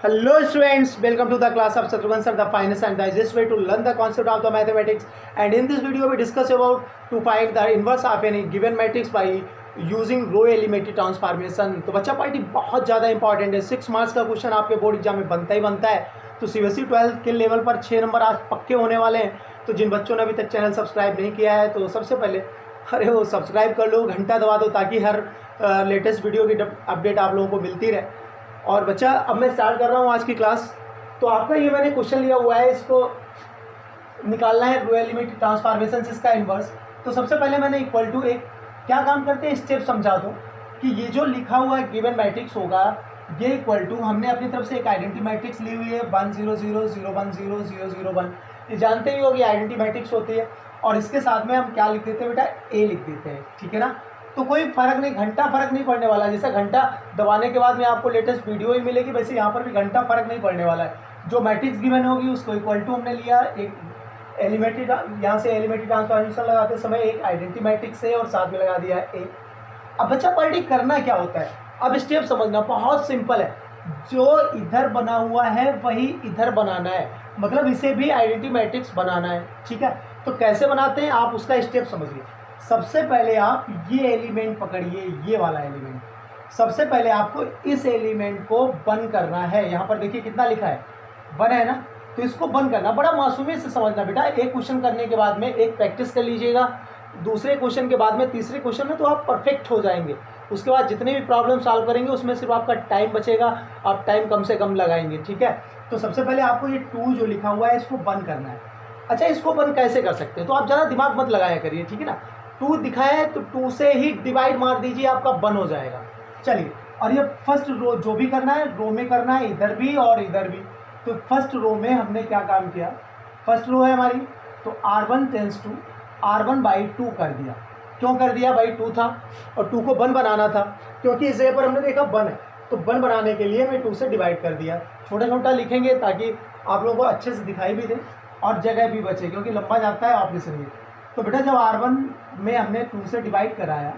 Hello students, welcome to the class of Shatrughan sir, the finest and the easiest way to learn the concept of the mathematics. And in this video we discuss about to find the inverse of any given matrix by using row elementary transformation. तो बच्चा party बहुत ज़्यादा important है। 6 marks का question आपके board exam में बनता ही बनता है। तो सीबीएसई 12th के लेवल पर 6 नंबर आज पक्के होने वाले हैं। तो जिन बच्चों ने अभी तक चैनल सब्सक्राइब नहीं किया है तो सबसे पहले अरे वो सब्सक्राइब कर लो, घंटा दबा दो ताकि हर लेटेस्ट वीडियो की अपडेट आप लोगों को मिलती रहे। और बच्चा अब मैं स्टार्ट कर रहा हूँ आज की क्लास। तो आपका ये मैंने क्वेश्चन लिया हुआ है, इसको निकालना है रो एलिमेंट्री ट्रांसफॉर्मेशन से इसका इन्वर्स। तो सबसे पहले मैंने इक्वल टू एक क्या काम करते हैं स्टेप समझा दो कि ये जो लिखा हुआ है गिवन मैट्रिक्स होगा ये इक्वल टू हमने अपनी तरफ से एक आइडेंटिटी मैट्रिक्स ली हुई है 1 0 0 0 1 0 0 0 1। ये जानते ही हो कि आइडेंटिटी मैट्रिक्स होती है और इसके साथ में हम क्या लिख देते हैं बेटा, ए लिख देते हैं, ठीक है ना। तो कोई फ़र्क नहीं, घंटा फ़र्क नहीं पड़ने वाला। जैसा घंटा दबाने के बाद में आपको लेटेस्ट वीडियो ही मिलेगी, वैसे यहाँ पर भी घंटा फ़र्क नहीं पड़ने वाला है। जो मैट्रिक्स गिवन होगी उसको इक्वल टू हमने लिया, एक एलिमेंट्री यहाँ से एलिमेंट्री ट्रांसफॉर्मेशन लगाते समय एक आइडेंटिटी मैट्रिक्स से और साथ में लगा दिया है ए। अब बच्चा पॉलिटिक करना क्या होता है, अब स्टेप समझना बहुत सिंपल है। जो इधर बना हुआ है वही इधर बनाना है, मतलब इसे भी आइडेंटिटी मैट्रिक्स बनाना है, ठीक है। तो कैसे बनाते हैं आप उसका स्टेप समझिए। सबसे पहले आप ये एलिमेंट पकड़िए, ये वाला एलिमेंट। सबसे पहले आपको इस एलिमेंट को बंद करना है। यहाँ पर देखिए कितना लिखा है, 1 है ना। तो इसको बंद करना, बड़ा मासूमियत से समझना बेटा। एक क्वेश्चन करने के बाद में एक प्रैक्टिस कर लीजिएगा, दूसरे क्वेश्चन के बाद में तीसरे क्वेश्चन में तो आप परफेक्ट हो जाएंगे। उसके बाद जितने भी प्रॉब्लम सॉल्व करेंगे उसमें सिर्फ आपका टाइम बचेगा, आप टाइम कम से कम लगाएंगे, ठीक है। तो सबसे पहले आपको ये 2 जो लिखा हुआ है इसको बंद करना है। अच्छा, इसको बंद कैसे कर सकते हैं, तो आप ज़्यादा दिमाग मत लगाया करिए, ठीक है ना। 2 दिखाया है तो 2 से ही डिवाइड मार दीजिए, आपका बंद हो जाएगा। चलिए, और ये फर्स्ट रो जो भी करना है रो में करना है, इधर भी और इधर भी। तो फर्स्ट रो में हमने क्या काम किया, फर्स्ट रो है हमारी, तो R1 टेंस टू R1/2 कर दिया। क्यों कर दिया भाई, 2 था और 2 को 1 बनाना था, क्योंकि इस जगह पर हमने देखा 1 है तो 1 बनाने के लिए मैं 2 से डिवाइड कर दिया। छोटा छोटा लिखेंगे ताकि आप लोगों को अच्छे से दिखाई भी दे और जगह भी बचे, क्योंकि लंबा जाता है ऑपरेशन में। तो बेटा जब R1 में हमने 2 से डिवाइड कराया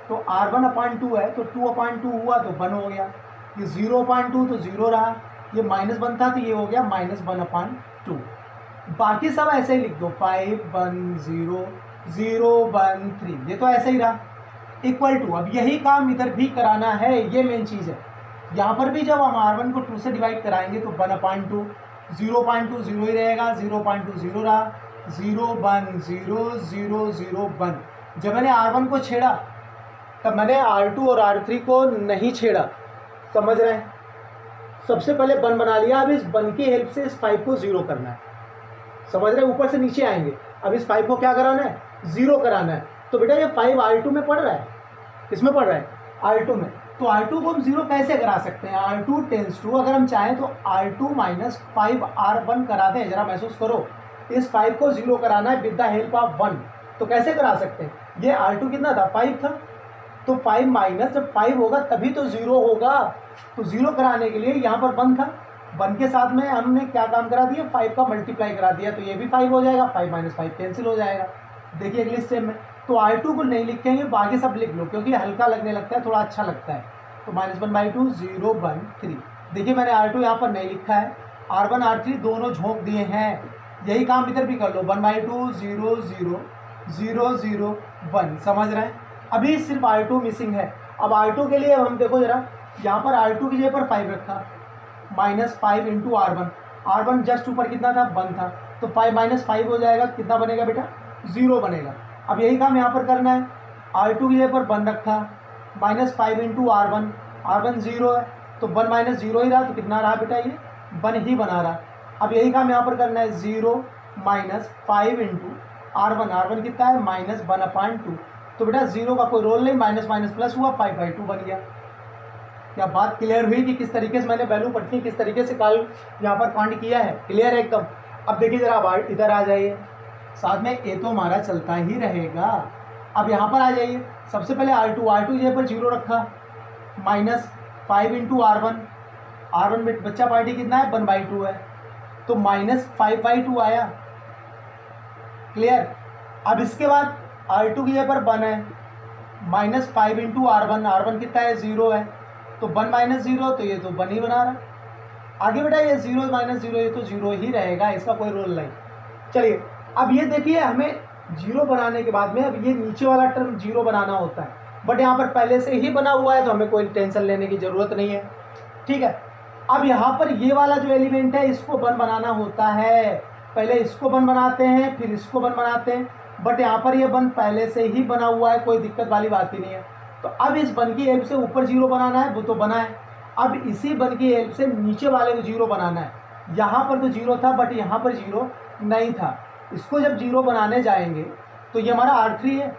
तो R1/2 है तो 2/2 हुआ तो 1 हो गया। ये 0/2 तो 0 रहा, ये -1 था तो ये हो गया -1/2। बाकी सब ऐसे ही लिख दो, 5 1 0 0 1 3, ये तो ऐसे ही रहा इक्वल टू। अब यही काम इधर भी कराना है, ये मेन चीज़ है। यहाँ पर भी जब हम R1 को 2 से डिवाइड कराएंगे तो 1/2, 0.2 0 ही रहेगा, 0.2 0 रहा, 0 1 0 0 0 1। जब मैंने R1 को छेड़ा तब मैंने R2 और R3 को नहीं छेड़ा, समझ रहे हैं। सबसे पहले 1 बना लिया, अब इस 1 की हेल्प से इस 5 को 0 करना है, समझ रहे हैं। ऊपर से नीचे आएंगे, अब इस 5 को क्या कराना है, 0 कराना है। तो बेटा ये 5 R2 में पढ़ रहा है, किसमें पढ़ रहा है, R2 में। तो R2 को हम 0 कैसे करा सकते हैं, R2 टेंस टू, अगर हम चाहें तो R2 - 5 R1 करा दें। जरा महसूस करो, इस 5 को 0 कराना है विद द हेल्प ऑफ 1। तो कैसे करा सकते हैं, ये R2 कितना था, 5 था, तो 5 माइनस जब 5 होगा तभी तो 0 होगा। तो 0 कराने के लिए यहाँ पर 1 था, 1 के साथ में हमने क्या काम करा दिया, 5 का मल्टीप्लाई करा दिया, तो ये भी 5 हो जाएगा, 5 - 5 कैंसिल हो जाएगा। देखिए अगले स्टेप में तो R2 को नहीं लिखेंगे, बाकी सब लिख लो क्योंकि हल्का लगने लगता है, थोड़ा अच्छा लगता है। तो -1/2 0 1 3। देखिए मैंने R2 यहाँ पर नहीं लिखा है, R1 R3 दोनों झोंक दिए हैं। यही काम इधर भी कर लो, 1/2 0 0 0 0 1, समझ रहे हैं। अभी सिर्फ R2 मिसिंग है। अब R2 के लिए हम देखो जरा, यहाँ पर R2 की जगह पर 5 रखा, -5 × R1। R1 जस्ट ऊपर कितना था, 1 था, तो 5 - 5 हो जाएगा, कितना बनेगा बेटा, 0 बनेगा। अब यही काम यहाँ पर करना है, R2 की जगह पर 1 रखा, -5 × R1, R1 0 है तो 1 - 0 ही रहा, तो कितना रहा बेटा, ये 1 ही बना रहा। अब यही काम यहाँ पर करना है, 0 - 5 × R1, R1 कितना है, -1/2। तो बेटा 0 का कोई रोल नहीं, माइनस माइनस प्लस हुआ, 5/2 बन गया। क्या बात क्लियर हुई कि किस तरीके से मैंने वैल्यू पढ़नी, किस तरीके से कल यहाँ पर कांड किया है, क्लियर है एकदम। अब देखिए जरा, अब इधर आ जाइए, साथ में ए तो हमारा चलता ही रहेगा। अब यहाँ पर आ जाइए, सबसे पहले R2 जगह पर 0 रखा, -5 × R1, R1 में बच्चा पार्टी कितना है, 1/2 है, तो -5/2 आया, क्लियर। अब इसके बाद R2 की जगह पर 1 है, -5 × R1, R1 कितना है, 0 है, तो 1 - 0 तो ये तो 1 ही बना रहा। आगे बेटा ये 0 माइनस 0 ये तो 0 ही रहेगा, इसका कोई रोल नहीं। चलिए अब ये देखिए, हमें 0 बनाने के बाद में अब ये नीचे वाला टर्म 0 बनाना होता है, बट यहाँ पर पहले से ही बना हुआ है तो हमें कोई टेंशन लेने की ज़रूरत नहीं है। ठीक है, अब यहाँ पर ये वाला जो एलिमेंट है इसको 1 बनाना होता है, पहले इसको 1 बनाते हैं फिर इसको 1 बनाते हैं, बट यहाँ पर ये 1 पहले से ही बना हुआ है, कोई दिक्कत वाली बात ही नहीं है। तो अब इस 1 की हेल्प से ऊपर 0 बनाना है, वो तो बना है। अब इसी 1 की हेल्प से नीचे वाले को 0 बनाना है। यहाँ पर तो 0 था बट यहाँ पर 0 नहीं था, इसको जब 0 बनाने जाएंगे तो ये हमारा R3 है,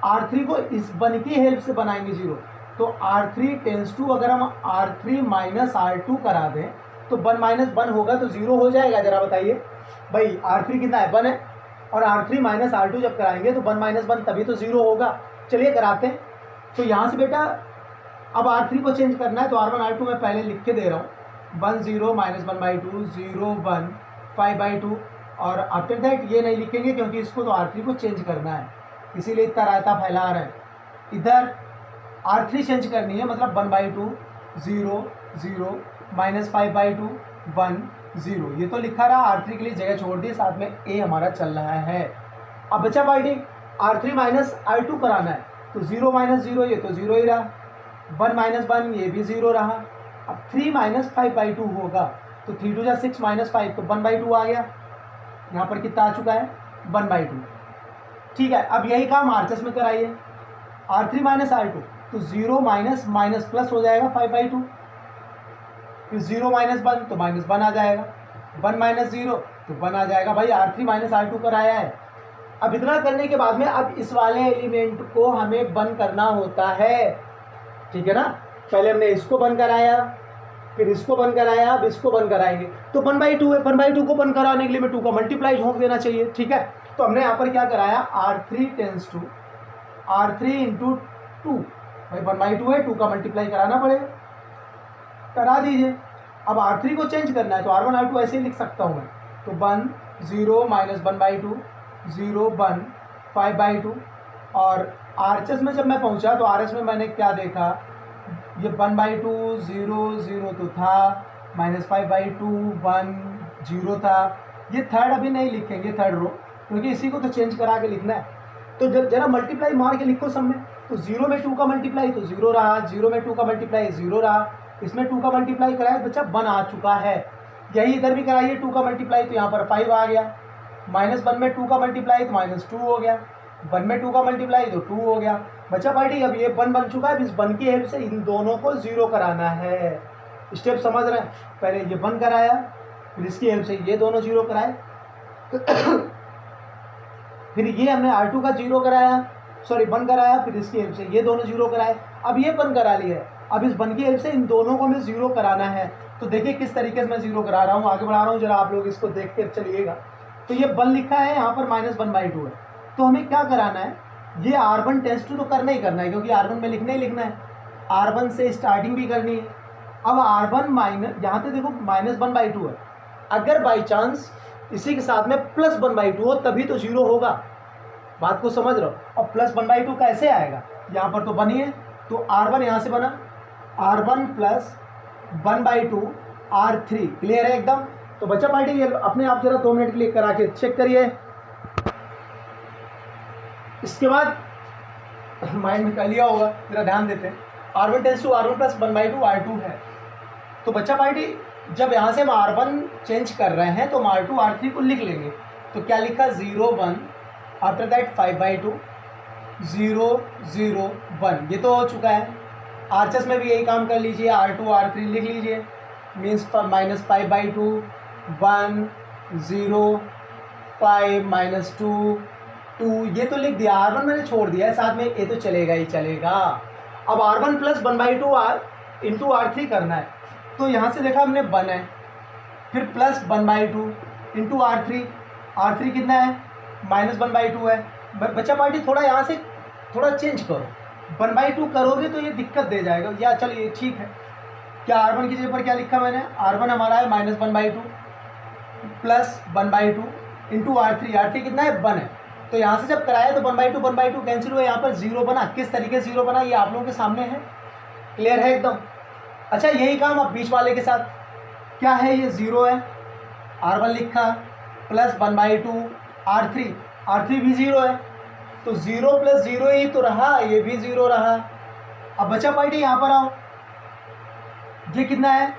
R3 को इस 1 की हेल्प से बनाएंगे 0, तो R3 टेंस टू अगर हम R3 माइनस R2 करा दें तो 1 माइनस 1 होगा तो 0 हो जाएगा। जरा बताइए भाई, R3 कितना है, 1 है, और R3 माइनस R2 जब कराएंगे तो 1 माइनस 1 तभी तो 0 होगा। चलिए कराते हैं। तो यहाँ से बेटा अब R3 को चेंज करना है, तो R1 R2 मैं पहले लिख के दे रहा हूँ, 1 0 माइनस 1/2 0 1 5/2, और आफ्टर दैट ये नहीं लिखेंगे क्योंकि इसको तो R3 को चेंज करना है, इसीलिए इतना रायता फैला रहे हैं। इधर R3 चेंज करनी है, मतलब 1/2 0 0 माइनस 5/2 1 0, ये तो लिखा रहा, R3 के लिए जगह छोड़ दी, साथ में A हमारा चल रहा है। अब बचा बाइडिंग, R3 माइनस R2 कराना है, तो 0 माइनस 0 ये तो 0 ही रहा, 1 माइनस 1 ये भी 0 रहा। अब 3 माइनस 5/2 होगा, तो 3 2 6 माइनस 5 तो 1/2 आ गया। यहाँ पर कितना आ चुका है, 1/2। ठीक है, अब यही काम RHS में कराइए, R3 माइनस R2 तो 0 माइनस माइनस प्लस हो जाएगा 5/2, फिर 0 माइनस 1 तो माइनस 1 आ जाएगा, 1 माइनस 0 तो 1 आ जाएगा। भाई R3 माइनस R2 कराया है। अब इतना करने के बाद में अब इस वाले एलिमेंट को हमें 1 करना होता है, ठीक है ना। पहले हमने इसको 1 कराया, फिर इसको 1 कराया, अब इसको 1 कराएंगे, तो 1/2 है, 1/2 को 1 कराने के लिए मैं 2 का मल्टीप्लाई झोंक देना चाहिए। ठीक है, तो हमने यहाँ पर क्या कराया, R3 tense to R3 into 2, भाई 1/2 है, 2 का मल्टीप्लाई कराना पड़ेगा, करा दीजिए। अब R3 को चेंज करना है तो R1 R2 ऐसे ही लिख सकता हूँ मैं, तो 1 0 माइनस 1/2 0 1 5/2, और RHS में जब मैं पहुँचा तो RS में मैंने क्या देखा, ये 1/2 0 0 तो था, माइनस 5/2 1 0 था। ये थर्ड अभी नहीं लिखेंगे, थर्ड रो, क्योंकि इसी को तो चेंज करा के लिखना है। तो जरा मल्टीप्लाई मार के लिखो सब में, तो 0 में 2 का मल्टीप्लाई तो 0 रहा, 0 में 2 का मल्टीप्लाई 0 रहा, इसमें 2 का मल्टीप्लाई कराए बच्चा 1 आ चुका है। यही इधर भी कराइए 2 का मल्टीप्लाई, तो यहाँ पर 5 आ गया, माइनस 1 में 2 का मल्टीप्लाई तो माइनस 2 हो गया, 1 में 2 का मल्टीप्लाई तो 2 हो गया। बच्चा पार्टी अब ये 1 बन चुका है, इस 1 की हेल्प से इन दोनों को 0 कराना है। स्टेप समझ रहे हैं, पहले ये 1 कराया, फिर इसकी हेल्प से ये दोनों 0 कराए, फिर ये हमने R2 का 0 कराया, सॉरी 1 कराया, फिर इसकी हेल्प से ये दोनों 0 कराए, अब ये 1 करा लिया है। अब इस 1 की हेल्प से इन दोनों को हमें 0 कराना है। तो देखिए किस तरीके से मैं 0 करा रहा हूँ, आगे बढ़ा रहा हूँ, जरा आप लोग इसको देख कर चलिएगा। तो ये 1 लिखा है, यहाँ पर माइनस 1/2 है, तो हमें क्या कराना है, ये R1 टेंस टू तो करना ही करना है, क्योंकि R1 में लिखना ही लिखना है, R1 से स्टार्टिंग भी करनी है। अब R1 माइनस, यहाँ पे देखो माइनस 1/2 है, अगर बाई चांस इसी के साथ में प्लस 1/2 हो तभी तो 0 होगा, बात को समझ रहे हो। और प्लस 1/2 कैसे आएगा, यहाँ पर तो बनी है, तो R1 यहाँ से बना R1 प्लस 1/2 R3, क्लियर है एकदम। तो बच्चा पार्टी अपने आप जरा 2 मिनट के लिए करा के चेक करिए, इसके बाद माइंड में कर लिया होगा, जरा ध्यान देते हैं। R1 tense to R1 plus 1/2 R2 है, तो बच्चा पार्टी जब यहाँ से हम R1 चेंज कर रहे हैं तो हम R2 R3 को लिख लेंगे। तो क्या लिखा, 0 1, आफ्टर दैट 5/2 0 0 1, ये तो हो चुका है। RHS में भी यही काम कर लीजिए, R2 R3 लिख लीजिए, मीन्स माइनस 5/2 1 0 5 माइनस 2 2, ये तो लिख दिया। R1 मैंने छोड़ दिया है, साथ में ये तो चलेगा ही चलेगा। अब R1 प्लस 1/2 इंटू R3 करना है, तो यहाँ से देखा हमने 1 है, फिर प्लस 1/2 इंटू R3 कितना है, माइनस 1/2 है। बच्चा पार्टी थोड़ा यहाँ से थोड़ा चेंज करो, 1/2 करोगे तो ये दिक्कत दे जाएगा, या चलिए ठीक है। क्या R1 की जगह पर क्या लिखा मैंने, R1 हमारा है माइनस 1/2 प्लस 1/2 इंटू R3 कितना है, 1 है। तो यहाँ से जब कराया तो 1/2 कैंसिल हुआ, यहाँ पर 0 बना। किस तरीके से 0 बना ये आप लोगों के सामने है, क्लियर है एकदम। अच्छा यही काम अब बीच वाले के साथ, क्या है ये 0 है, R1 लिखा, प्लस 1/2 R3, R3 भी 0 है, तो 0 + 0 ही तो रहा, ये भी 0 रहा। अब बचा पॉइंट यहाँ पर आओ, ये कितना है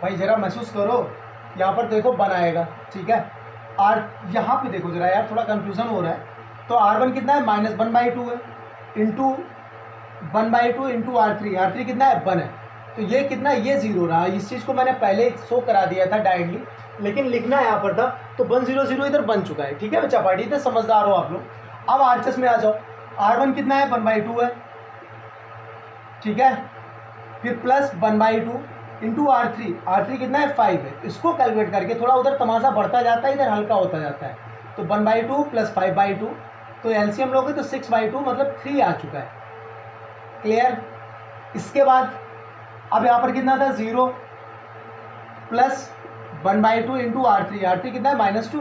भाई, जरा महसूस करो, यहाँ पर देखो 1 आएगा, ठीक है। यहाँ पे देखो जरा यार, थोड़ा कंफ्यूजन हो रहा है। तो R1 कितना है, -1/2 है, इंटू 1/2 इंटू R3 कितना है, 1 है, तो ये कितना है, ये 0 रहा। इस चीज़ को मैंने पहले शो करा दिया था डायरेक्टली, लेकिन लिखना यहाँ पर था, तो 1 0 0 इधर बन चुका है, ठीक है बच्चा पार्टी, इधर समझदार हो आप लोग। अब RHS में आ जाओ, R1 कितना है, 1/2 है, ठीक है, फिर प्लस 1/2 इंटू R3 कितना है, 5 है। इसको कैलकुलेट करके थोड़ा उधर तमाशा बढ़ता जाता है, इधर हल्का होता जाता है, तो 1/2 प्लस 5/2, तो एलसीएम लोगे तो 6/2 मतलब 3 आ चुका है, क्लियर। इसके बाद अब यहाँ पर कितना था, 0 प्लस 1/2 इंटू R3 कितना है, -2,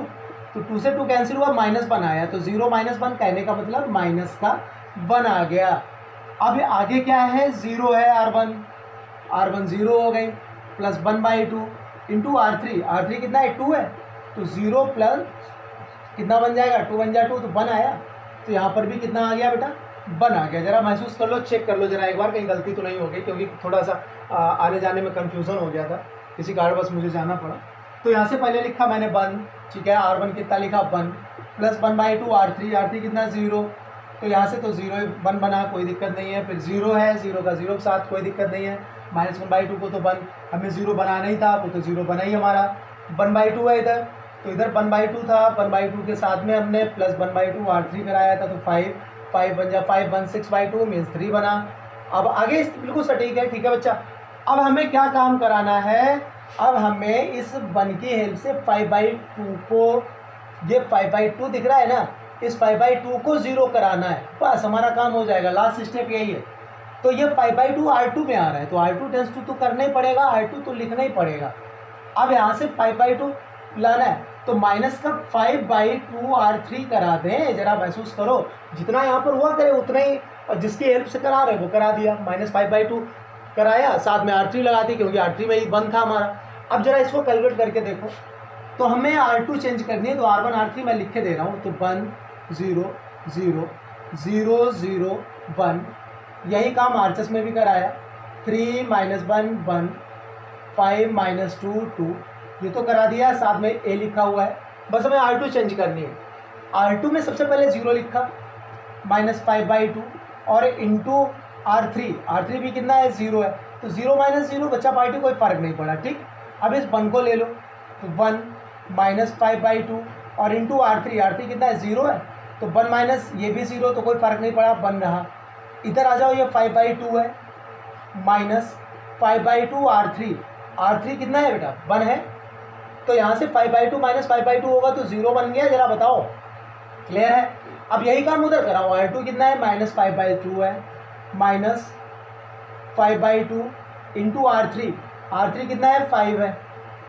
तो 2 से 2 कैंसिल हुआ, -1 आया, तो 0 - 1 कहने का मतलब माइनस का 1 आ गया। अब आगे क्या है, 0 है, R1 0 हो गई, प्लस 1/2 इंटू R3 कितना है, 2 है, तो 0 प्लस कितना बन जाएगा, 2 बन जाए 2, तो 1 आया, तो यहाँ पर भी कितना आ गया बेटा, 1 आ गया। जरा महसूस कर लो, चेक कर लो जरा एक बार, कहीं गलती तो नहीं हो गई, क्योंकि थोड़ा सा आने जाने में कन्फ्यूज़न हो गया था, किसी कारणवश मुझे जाना पड़ा। तो यहाँ से पहले लिखा मैंने 1, ठीक है, R1 कितना लिखा, 1 प्लस 1/2 R3 कितना 0, तो यहाँ से तो 0 1 बना, कोई दिक्कत नहीं है, फिर 0 है, 0 का 0 के साथ कोई दिक्कत नहीं है, -1/2 को तो 1, हमें 0 बनाना ही था, वो तो 0 बना ही हमारा, 1/2 है इधर, तो इधर 1/2 था, 1/2 के साथ में हमने प्लस 1/2 R3 कराया था, तो 5 बन जा 5 1 6/2 मीन्स 3 बना। अब आगे बिल्कुल सटीक है, ठीक है बच्चा। अब हमें क्या काम कराना है, अब हमें इस 1 की हेल्प से 5/2 को, ये 5/2 दिख रहा है ना, इस 5/2 को 0 कराना है, बस हमारा काम हो जाएगा, लास्ट स्टेप यही है। तो ये 5/2 R2 में आ रहा है, तो R2 टेंस टू तो करना ही पड़ेगा, R2 तो लिखना ही पड़ेगा। अब यहाँ से 5/2 लाना है, तो माइनस का 5/2 R3 करा दें, जरा महसूस करो, जितना यहाँ पर हुआ करे उतना ही जिसकी हेल्प से करा रहे वो करा दिया, -5/2 कराया, साथ में R3 लगा दी, क्योंकि R3 में ही 1 था हमारा। अब जरा इसको कैलकुलेट करके देखो, तो हमें R2 चेंज करनी है, तो R1 R3 मैं लिख के दे रहा हूँ, तो 1 0 0 0 0 1, यही काम RHS में भी कराया, 3 - 1 1 5 - 2 2, ये तो करा दिया, साथ में A लिखा हुआ है, बस हमें R2 चेंज करनी है। R2 में सबसे पहले 0 लिखा, -5/2 और इंटू R3 भी कितना है, 0 है, तो 0 - 0 बच्चा पार्टी, कोई फ़र्क नहीं पड़ा, ठीक। अब इस 1 को ले लो, तो 1 -5/2 और इंटू R3 कितना है, 0 है, तो 1 माइनस ये भी 0, तो कोई फ़र्क नहीं पड़ा, 1 रहा। इधर आ जाओ, ये 5/2 है, -5/2 R3 कितना है बेटा, 1 है, तो यहाँ से 5/2 - 5/2 होगा, तो 0 बन गया, जरा बताओ, क्लियर है। अब यही काम उधर कराओ, R2 कितना है, -5/2 है, -5/2 इंटू R3 कितना है, 5 है,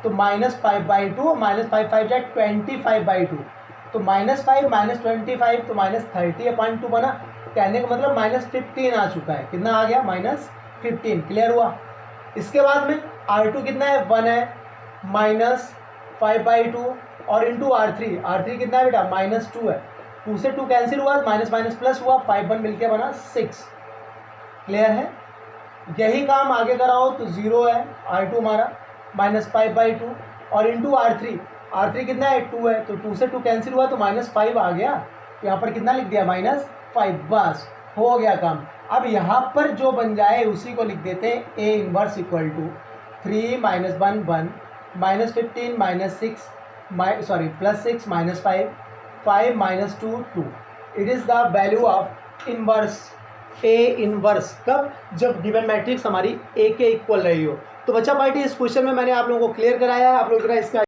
तो -5/2 -5 5 जाए 25/2, तो -5 - 25 तो -30/2 बना, कहने का मतलब -15 आ चुका है, कितना आ गया, -15, क्लियर हुआ। इसके बाद में R2 कितना है, 1 है, -5/2 और इंटू R3 कितना है बेटा, -2 है, 2 से 2 कैंसिल हुआ, माइनस माइनस प्लस हुआ, 5 1 मिलके बना 6, क्लियर है। यही काम आगे कराओ, तो 0 है R2 हमारा, -5/2 और इंटू R3 कितना है, 2 है, तो 2 से 2 कैंसिल हुआ, तो -5 आ गया, यहाँ पर कितना लिख दिया, -5, बस हो गया काम। अब यहाँ पर जो बन जाए उसी को लिख देते हैं, A inverse equal to 3 - 1 1 -15 -6 +6 -5 5 - 2 2, it is the value of inverse, A inverse, कब, जब गिवन मैट्रिक्स हमारी A के इक्वल रही हो। तो बच्चा पार्टी, इस क्वेश्चन में मैंने आप लोगों को क्लियर कराया है, आप लोग जरा इसका